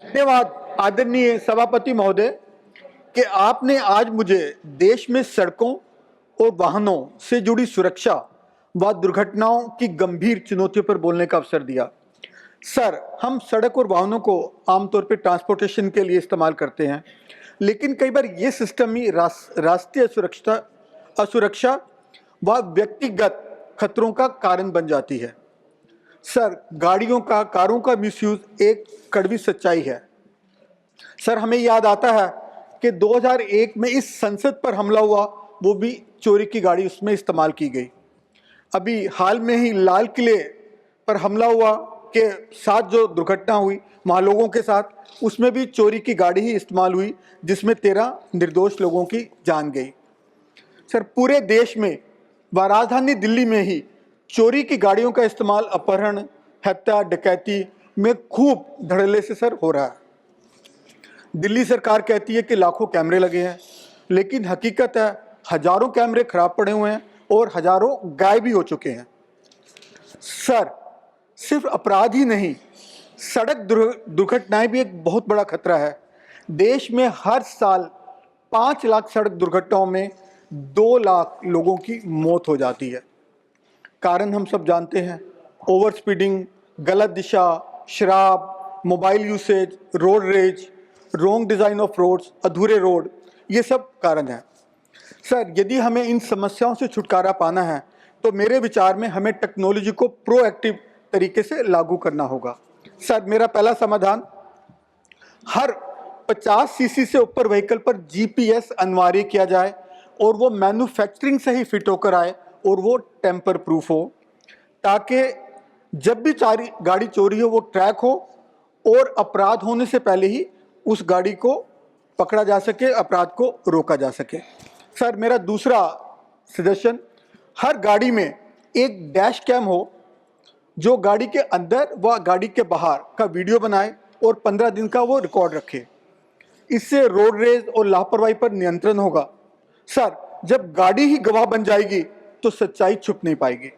धन्यवाद आदरणीय सभापति महोदय कि आपने आज मुझे देश में सड़कों और वाहनों से जुड़ी सुरक्षा व दुर्घटनाओं की गंभीर चुनौतियों पर बोलने का अवसर दिया। सर, हम सड़क और वाहनों को आमतौर पर ट्रांसपोर्टेशन के लिए इस्तेमाल करते हैं, लेकिन कई बार ये सिस्टम ही राष्ट्रीय असुरक्षा व व्यक्तिगत खतरों का कारण बन जाती है। सर, कारों का मिसयूज एक कड़वी सच्चाई है। सर, हमें याद आता है कि 2001 में इस संसद पर हमला हुआ, वो भी चोरी की गाड़ी उसमें इस्तेमाल की गई। अभी हाल में ही लाल किले पर हमला हुआ के साथ जो दुर्घटना हुई वहाँ लोगों के साथ, उसमें भी चोरी की गाड़ी ही इस्तेमाल हुई, जिसमें 13 निर्दोष लोगों की जान गई। सर, पूरे देश में व राजधानी दिल्ली में ही चोरी की गाड़ियों का इस्तेमाल अपहरण, हत्या, डकैती में खूब धड़ल्ले से सर हो रहा है। दिल्ली सरकार कहती है कि लाखों कैमरे लगे हैं, लेकिन हकीकत है हजारों कैमरे खराब पड़े हुए हैं और हजारों गायब भी हो चुके हैं। सर, सिर्फ अपराध ही नहीं, सड़क दुर्घटनाएं भी एक बहुत बड़ा खतरा है। देश में हर साल 5 लाख सड़क दुर्घटनाओं में 2 लाख लोगों की मौत हो जाती है। कारण हम सब जानते हैं, ओवर स्पीडिंग, गलत दिशा, शराब, mobile usage, road rage, wrong design of roads, अधूरे रोड, ये सब कारण हैं। सर, यदि हमें इन समस्याओं से छुटकारा पाना है तो मेरे विचार में हमें टेक्नोलॉजी को प्रोएक्टिव तरीके से लागू करना होगा। सर, मेरा पहला समाधान, हर 50 सीसी से ऊपर व्हीकल पर जीपीएस अनिवार्य किया जाए और वो मैन्युफैक्चरिंग से ही फिट होकर आए और वो टेम्पर प्रूफ हो, ताकि जब भी गाड़ी चोरी हो वो ट्रैक हो और अपराध होने से पहले ही उस गाड़ी को पकड़ा जा सके, अपराध को रोका जा सके। सर, मेरा दूसरा सजेशन, हर गाड़ी में एक डैश कैम हो जो गाड़ी के अंदर व गाड़ी के बाहर का वीडियो बनाए और 15 दिन का वो रिकॉर्ड रखे। इससे रोड रेज और लापरवाही पर नियंत्रण होगा। सर, जब गाड़ी ही गवाह बन जाएगी तो सच्चाई छुप नहीं पाएगी।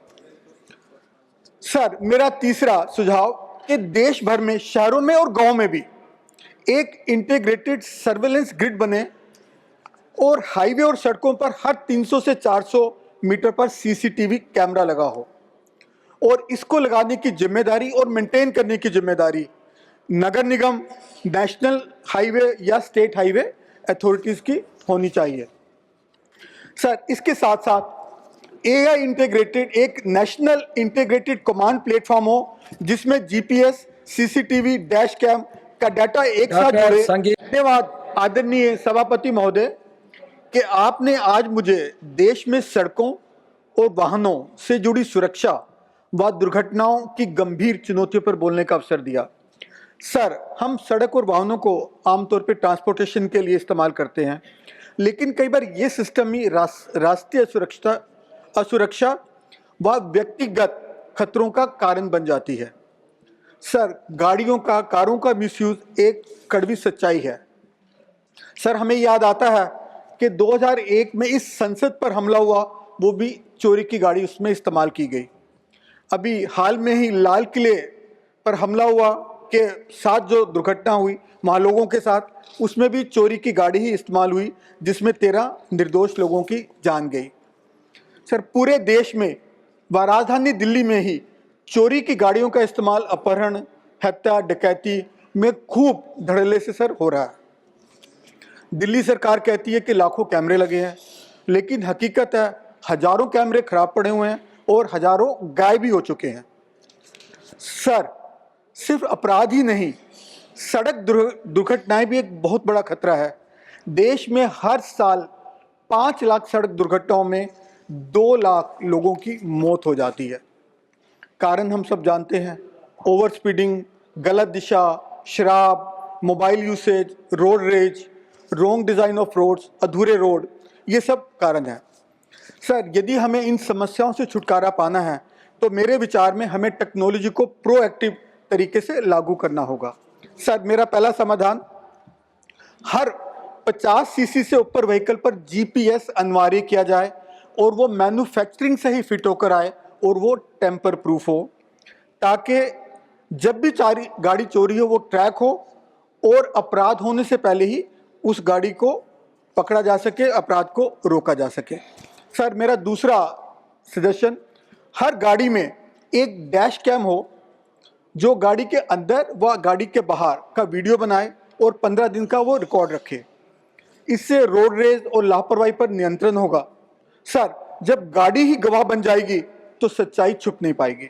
सर, मेरा तीसरा सुझाव कि देश भर में, शहरों में और गांव में भी एक इंटीग्रेटेड सर्वेलेंस ग्रिड बने और हाईवे और सड़कों पर हर 300 से 400 मीटर पर सीसीटीवी कैमरा लगा हो, और इसको लगाने की जिम्मेदारी और मेंटेन करने की जिम्मेदारी नगर निगम, नेशनल हाईवे या स्टेट हाईवे अथॉरिटीज की होनी चाहिए। सर, इसके साथ साथ एआई इंटीग्रेटेड एक नेशनल इंटीग्रेटेड कमांड प्लेटफॉर्म हो, जिसमें जीपीएस, सीसीटीवी, डैश कैम का डाटा एक साथ जुड़े। धन्यवाद आदरणीय सभापति महोदय कि आपने आज मुझे देश में सड़कों और वाहनों से जुड़ी सुरक्षा व दुर्घटनाओं की गंभीर चुनौतियों पर बोलने का अवसर दिया। सर, हम सड़क और वाहनों को आमतौर पर ट्रांसपोर्टेशन के लिए इस्तेमाल करते हैं, लेकिन कई बार ये सिस्टम ही राष्ट्रीय असुरक्षा व व्यक्तिगत खतरों का कारण बन जाती है। सर, कारों का मिसयूज एक कड़वी सच्चाई है। सर, हमें याद आता है कि 2001 में इस संसद पर हमला हुआ, वो भी चोरी की गाड़ी उसमें इस्तेमाल की गई। अभी हाल में ही लाल किले पर हमला हुआ के साथ जो दुर्घटना हुई वहाँ लोगों के साथ, उसमें भी चोरी की गाड़ी ही इस्तेमाल हुई, जिसमें 13 निर्दोष लोगों की जान गई। सर, पूरे देश में व राजधानी दिल्ली में ही चोरी की गाड़ियों का इस्तेमाल अपहरण, हत्या, डकैती में खूब धड़ल्ले से सर हो रहा है। दिल्ली सरकार कहती है कि लाखों कैमरे लगे हैं, लेकिन हकीकत है हजारों कैमरे खराब पड़े हुए हैं और हजारों गायब भी हो चुके हैं। सर, सिर्फ अपराध ही नहीं, सड़क दुर्घटनाएं भी एक बहुत बड़ा खतरा है। देश में हर साल 5 लाख सड़क दुर्घटनाओं में 2 लाख लोगों की मौत हो जाती है। कारण हम सब जानते हैं, ओवर स्पीडिंग, गलत दिशा, शराब, mobile usage, road rage, wrong design of roads, अधूरे रोड, ये सब कारण हैं। सर, यदि हमें इन समस्याओं से छुटकारा पाना है तो मेरे विचार में हमें टेक्नोलॉजी को प्रोएक्टिव तरीके से लागू करना होगा। सर, मेरा पहला समाधान, हर 50 सीसी से ऊपर व्हीकल पर जीपीएस अनिवार्य किया जाए और वो मैन्युफैक्चरिंग से ही फिट होकर आए और वो टेम्पर प्रूफ हो, ताकि जब भी गाड़ी चोरी हो वो ट्रैक हो और अपराध होने से पहले ही उस गाड़ी को पकड़ा जा सके, अपराध को रोका जा सके। सर, मेरा दूसरा सजेशन, हर गाड़ी में एक डैश कैम हो जो गाड़ी के अंदर व गाड़ी के बाहर का वीडियो बनाए और 15 दिन का वो रिकॉर्ड रखे। इससे रोड रेज और लापरवाही पर नियंत्रण होगा। सर, जब गाड़ी ही गवाह बन जाएगी तो सच्चाई छुप नहीं पाएगी।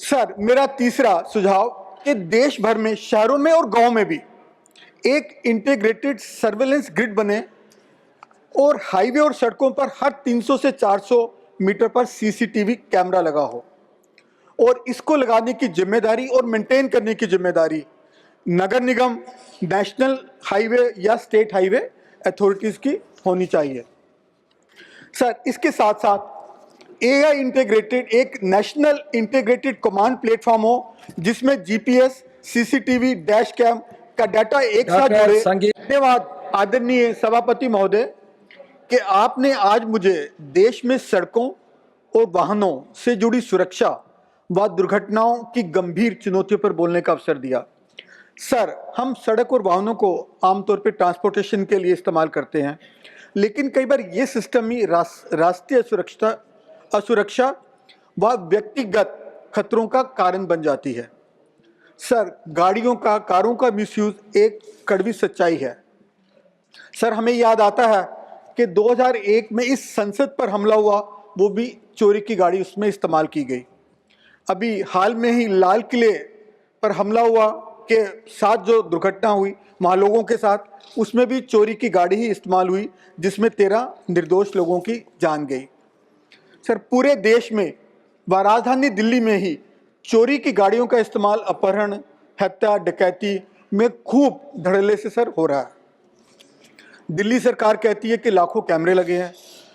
सर, मेरा तीसरा सुझाव कि देश भर में, शहरों में और गांव में भी एक इंटीग्रेटेड सर्वेलेंस ग्रिड बने और हाईवे और सड़कों पर हर 300 से 400 मीटर पर सीसीटीवी कैमरा लगा हो और इसको लगाने की जिम्मेदारी और मेंटेन करने की जिम्मेदारी नगर निगम, नेशनल हाईवे या स्टेट हाईवे अथॉरिटीज़ की होनी चाहिए। सर, इसके साथ साथ एआई इंटीग्रेटेड एक नेशनल इंटीग्रेटेड कमांड प्लेटफॉर्म हो जिसमें जीपीएस, सीसीटीवी, डैश कैम का डाटा एक साथ जुड़े। धन्यवाद आदरणीय सभापति महोदय कि आपने आज मुझे देश में सड़कों और वाहनों से जुड़ी सुरक्षा व दुर्घटनाओं की गंभीर चुनौतियों पर बोलने का अवसर दिया। सर, हम सड़क और वाहनों को आमतौर पर ट्रांसपोर्टेशन के लिए इस्तेमाल करते हैं, लेकिन कई बार ये सिस्टम ही राष्ट्रीय असुरक्षा व व्यक्तिगत खतरों का कारण बन जाती है। सर, कारों का मिसयूज एक कड़वी सच्चाई है। सर, हमें याद आता है कि 2001 में इस संसद पर हमला हुआ, वो भी चोरी की गाड़ी उसमें इस्तेमाल की गई। अभी हाल में ही लाल किले पर हमला हुआ के साथ जो दुर्घटना हुई वहाँ लोगों के साथ, उसमें भी चोरी की गाड़ी ही इस्तेमाल हुई जिसमें 13 निर्दोष लोगों की जान गई। सर, पूरे देश में व राजधानी दिल्ली में ही चोरी की गाड़ियों का इस्तेमाल अपहरण, हत्या, डकैती में खूब धड़ल्ले से सर हो रहा है। दिल्ली सरकार कहती है कि लाखों कैमरे लगे हैं,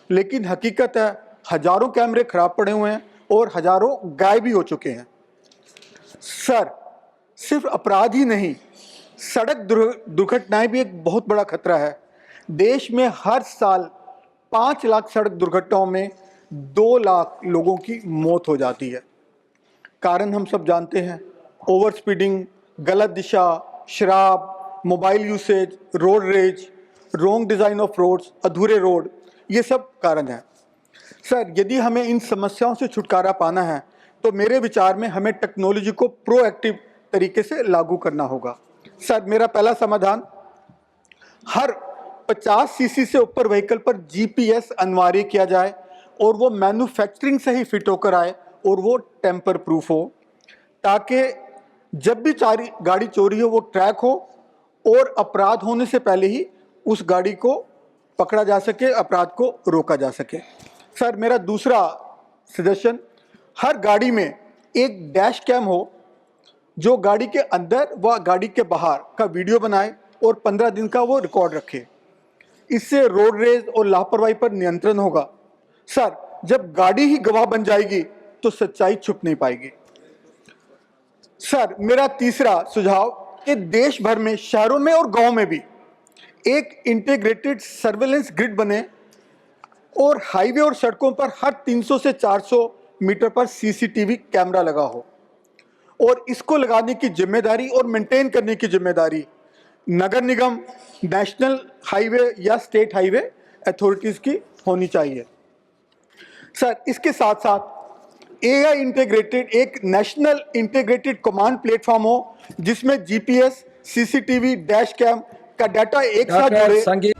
लेकिन हकीकत है हजारों कैमरे खराब पड़े हुए हैं और हजारों गायब भी हो चुके हैं। सर, सिर्फ अपराध ही नहीं, सड़क दुर्घटनाएं भी एक बहुत बड़ा खतरा है। देश में हर साल 5 लाख सड़क दुर्घटनाओं में 2 लाख लोगों की मौत हो जाती है। कारण हम सब जानते हैं, ओवर स्पीडिंग, गलत दिशा, शराब, mobile usage, road rage, wrong design of roads, अधूरे रोड, ये सब कारण हैं। सर, यदि हमें इन समस्याओं से छुटकारा पाना है तो मेरे विचार में हमें टेक्नोलॉजी को प्रोएक्टिव तरीके से लागू करना होगा। सर, मेरा पहला समाधान, हर 50 सीसी से ऊपर व्हीकल पर जीपीएस अनिवार्य किया जाए और वो मैन्युफैक्चरिंग से ही फिट होकर आए और वो टेम्पर प्रूफ हो, ताकि जब भी गाड़ी चोरी हो वो ट्रैक हो और अपराध होने से पहले ही उस गाड़ी को पकड़ा जा सके, अपराध को रोका जा सके। सर, मेरा दूसरा सजेशन, हर गाड़ी में एक डैश कैम हो जो गाड़ी के अंदर व गाड़ी के बाहर का वीडियो बनाए और 15 दिन का वो रिकॉर्ड रखे। इससे रोड रेज और लापरवाही पर नियंत्रण होगा। सर, जब गाड़ी ही गवाह बन जाएगी तो सच्चाई छुप नहीं पाएगी। सर, मेरा तीसरा सुझाव कि देश भर में, शहरों में और गांव में भी एक इंटीग्रेटेड सर्वेलेंस ग्रिड बने और हाईवे और सड़कों पर हर 300 से 400 मीटर पर सीसीटीवी कैमरा लगा हो और इसको लगाने की जिम्मेदारी और मेंटेन करने की जिम्मेदारी नगर निगम, नेशनल हाईवे या स्टेट हाईवे अथॉरिटीज़ की होनी चाहिए। सर, इसके साथ साथ एआई इंटीग्रेटेड एक नेशनल इंटीग्रेटेड कमांड प्लेटफॉर्म हो जिसमें जीपीएस, सीसीटीवी, डैश कैम का डाटा एक साथ जुड़े।